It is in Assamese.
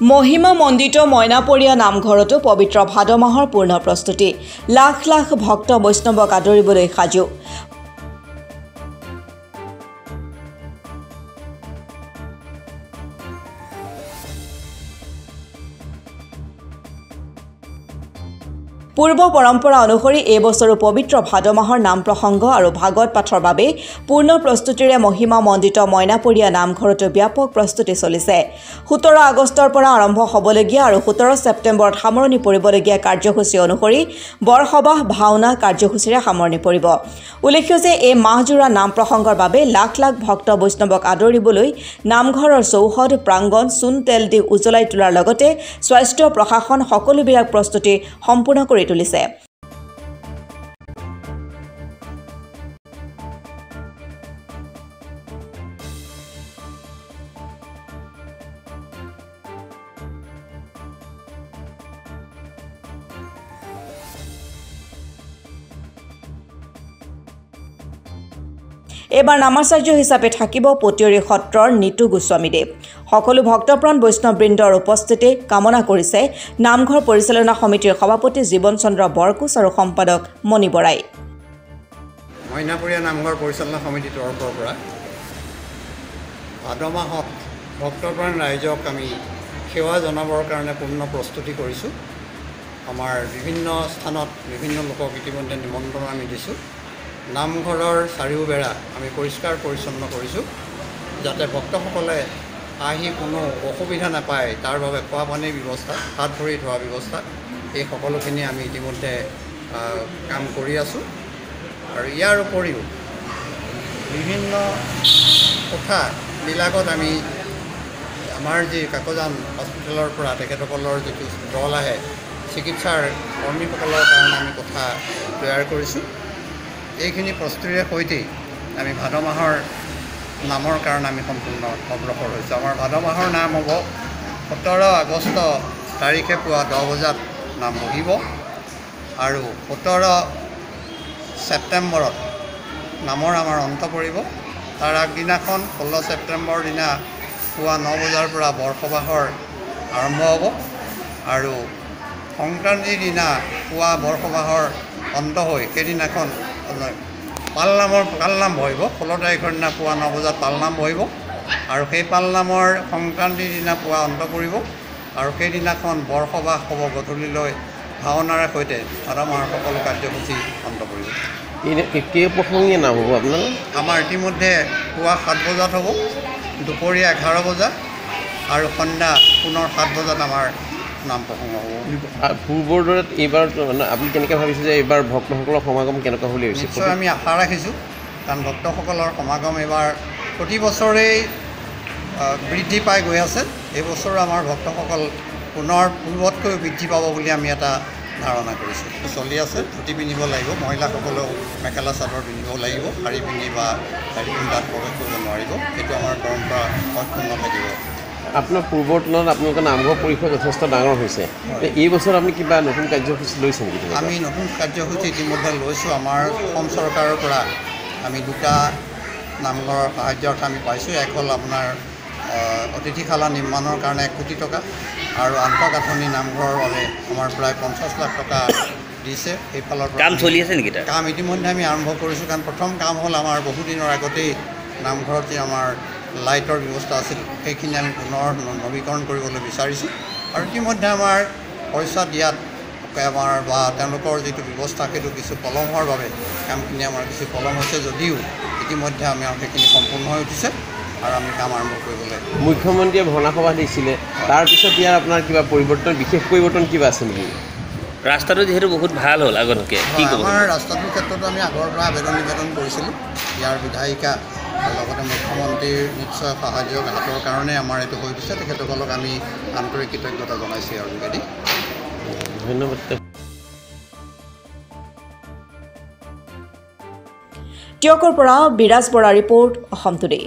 মহিমা মণ্ডিত মইনাপৰীয়া নামঘৰতো পবিত্ৰ ভাদ মাহৰ পূৰ্ণ প্ৰস্তুতি লাখ লাখ ভক্ত বৈষ্ণৱক আদৰিবলৈ সাজু পূৰ্ব পৰম্পৰা অনুসৰি এই বছৰৰ পবিত্ৰ ভাদ মাহৰ নাম প্ৰসংগ আৰু ভাগৱত পাঠৰ বাবে পূৰ্ণ প্ৰস্তুতিৰে মহিমা মণ্ডিত মইনাপৰীয়া নামঘৰতো ব্যাপক প্ৰস্তুতি চলিছে 17 আগষ্টৰ পৰা আৰম্ভ হ'বলগীয়া আৰু 17 ছেপ্টেম্বৰত সামৰণি পৰিবলগীয়া কাৰ্যসূচী অনুসৰি বৰসবাহ ভাওনা কাৰ্যসূচীৰে সামৰণি পৰিব উল্লেখ্য যে এই মাহজোৰা নাম প্ৰসংগৰ বাবে লাখ লাখ ভক্ত বৈষ্ণৱক আদৰিবলৈ নামঘৰৰ চৌহদ প্ৰাংগণ চূণ তেল দি উজ্বলাই তোলাৰ লগতে স্বাস্থ্য প্ৰশাসন সকলোবিলাক প্ৰস্তুতি সম্পূৰ্ণ কৰি তুলিছে এবাৰ নামাচাৰ্য হিচাপে থাকিব পটিয়ৰী সত্ৰৰ নিতু গোস্বামীদেৱ সকলো ভক্তপ্ৰাণ বৈষ্ণৱবৃন্দৰ উপস্থিতি কামনা কৰিছে নামঘৰ পৰিচালনা সমিতিৰ সভাপতি জীৱন চন্দ্ৰ বৰকুচ আৰু সম্পাদক মণি বৰাই মইনাপৰীয়া নামঘৰ পৰিচালনা সমিতিৰ তৰফৰ পৰা ভাদ মাহত ভক্তপ্ৰাণ ৰাইজক আমি সেৱা জনাবৰ কাৰণে পূৰ্ণ প্ৰস্তুতি কৰিছোঁ আমাৰ বিভিন্ন স্থানত বিভিন্ন লোকক ইতিমধ্যে নিমন্ত্ৰণ আমি দিছোঁ নামঘৰৰ চাৰিওবেৰা আমি পৰিষ্কাৰ পৰিচ্ছন্ন কৰিছোঁ যাতে ভক্তসকলে আহি কোনো অসুবিধা নাপায় তাৰ বাবে খোৱা পানীৰ ব্যৱস্থা হাত ভৰি ধোৱা ব্যৱস্থা এই সকলোখিনি আমি ইতিমধ্যে কাম কৰি আছোঁ আৰু ইয়াৰ উপৰিও বিভিন্ন কোঠাবিলাকত আমি আমাৰ যি কাকজান হস্পিটেলৰ পৰা তেখেতসকলৰ যিটো দল আহে চিকিৎসাৰ কৰ্মীসকলৰ কাৰণে আমি কোঠা তৈয়াৰ কৰিছোঁ এইখিনি প্ৰস্তুতিৰে সৈতে আমি ভাদ মাহৰ নামৰ কাৰণে আমি সম্পূৰ্ণ অগ্ৰসৰ হৈছোঁ আমাৰ ভাদ মাহৰ নাম হ'ব 17 আগষ্ট তাৰিখে পুৱা 10 বজাত নাম বহিব আৰু 17 ছেপ্টেম্বৰত নামৰ আমাৰ অন্ত পৰিব তাৰ আগদিনাখন 16 ছেপ্টেম্বৰ দিনা পুৱা 9 বজাৰ পৰা বৰসবাহৰ আৰম্ভ হ'ব আৰু সংক্ৰান্তিৰ দিনা পুৱা বৰসবাহৰ অন্ত হৈ সেইদিনাখন পালনাম বহিব 16 তাৰিখৰ দিনা পুৱা 9 বজাত পালনাম বহিব আৰু সেই পালনামৰ সংক্ৰান্তিৰ দিনা পুৱা অন্ত পৰিব আৰু সেইদিনাখন বৰসবাহ হ'ব গধূলিলৈ ভাওনাৰ সৈতে ভাদ মাহৰ সকলো কাৰ্যসূচী অন্ত পৰিব প্ৰসংগীয় নাম হ'ব আপোনাৰ আমাৰ ইতিমধ্যে পুৱা 7 বজাত হ'ব দুপৰীয়া 11 বজাত আৰু সন্ধ্যা পুনৰ 7 বজাত আমাৰ নাম প্ৰসংগ হ'ব পূৰ্বৰ দৰে এইবাৰ আপুনি কেনেকৈ ভাবিছে যে এইবাৰ ভক্তসকলৰ সমাগম কেনেকুৱা বুলি ভাবিছে নিশ্চয় আমি আশা ৰাখিছোঁ কাৰণ ভক্তসকলৰ সমাগম এইবাৰ প্ৰতি বছৰেই বৃদ্ধি পাই গৈ আছে এই বছৰো আমাৰ ভক্তসকল পুনৰ পূৰ্বতকৈ বৃদ্ধি পাব বুলি আমি এটা ধাৰণা কৰিছোঁ চলি আছে ধুতি পিন্ধিব লাগিব মহিলাসকলেও মেখেলা চাদৰ পিন্ধিব লাগিব শাৰী পিন্ধি বা শাৰী পিন্ধি তাত প্ৰৱেশ কৰিব নোৱাৰিব সেইটো আমাৰ পৰম্পৰা অক্ষুণ্ণ থাকিব আপোনাৰ পূৰ্বৰ তুলনাত আপোনালোকৰ নামঘৰ পৰিসৰ যথেষ্ট ডাঙৰ হৈছে এই বছৰ আপুনি কিবা নতুন কাৰ্যসূচী লৈছে নেকি আমি নতুন কাৰ্যসূচী ইতিমধ্যে লৈছোঁ আমাৰ অসম চৰকাৰৰ পৰা আমি দুটা নামঘৰৰ সাহায্যাৰ্থ আমি পাইছোঁ এক হ'ল আপোনাৰ অতিথিশালা নিৰ্মাণৰ কাৰণে 1 কোটি টকা আৰু আন্তঃগাঁথনি নামঘৰৰ বাবে আমাৰ প্ৰায় 50 লাখ টকা দিছে সেইফালৰ পৰা কাম চলি আছে নেকি কাম ইতিমধ্যে আমি আৰম্ভ কৰিছোঁ কাৰণ প্ৰথম কাম হ'ল আমাৰ বহুদিনৰ আগতেই নামঘৰত যে আমাৰ লাইটৰ ব্যৱস্থা আছিল সেইখিনি আমি পুনৰ নৱীকৰণ কৰিবলৈ বিচাৰিছোঁ আৰু ইতিমধ্যে আমাৰ পইচা দিয়াত আমাৰ বা তেওঁলোকৰ যিটো ব্যৱস্থা সেইটো কিছু পলম হোৱাৰ বাবে কামখিনি আমাৰ কিছু পলম হৈছে যদিও ইতিমধ্যে আমাৰ সেইখিনি সম্পূৰ্ণ হৈ উঠিছে আৰু আমি কাম আৰম্ভ কৰিবলৈ মুখ্যমন্ত্ৰীয়ে ভৰ্ণা সভা দিছিলে তাৰপিছত ইয়াৰ আপোনাৰ কিবা পৰিৱৰ্তন বিশেষ পৰিৱৰ্তন কিবা আছে নেকি ৰাস্তাটো যিহেতু বহুত ভাল হ'ল আগতকৈ কি ক'ব আমাৰ ৰাস্তাটোৰ ক্ষেত্ৰতো আমি আগৰ পৰা নিবেদন কৰিছিলোঁ ইয়াৰ বিধায়িকা আৰু লগতে মুখ্যমন্ত্ৰীৰ নিশ্চয় সাহায্যৰ হাতৰ কাৰণে আমাৰ এইটো হৈ গৈছে তেখেতসকলক আমি আন্তৰিক কৃতজ্ঞতা জনাইছোঁ ইয়াৰ যোগেদি ধন্যবাদ টিয়কৰ পৰা বিৰাজ বৰা ৰিপৰ্ট অসম টুডে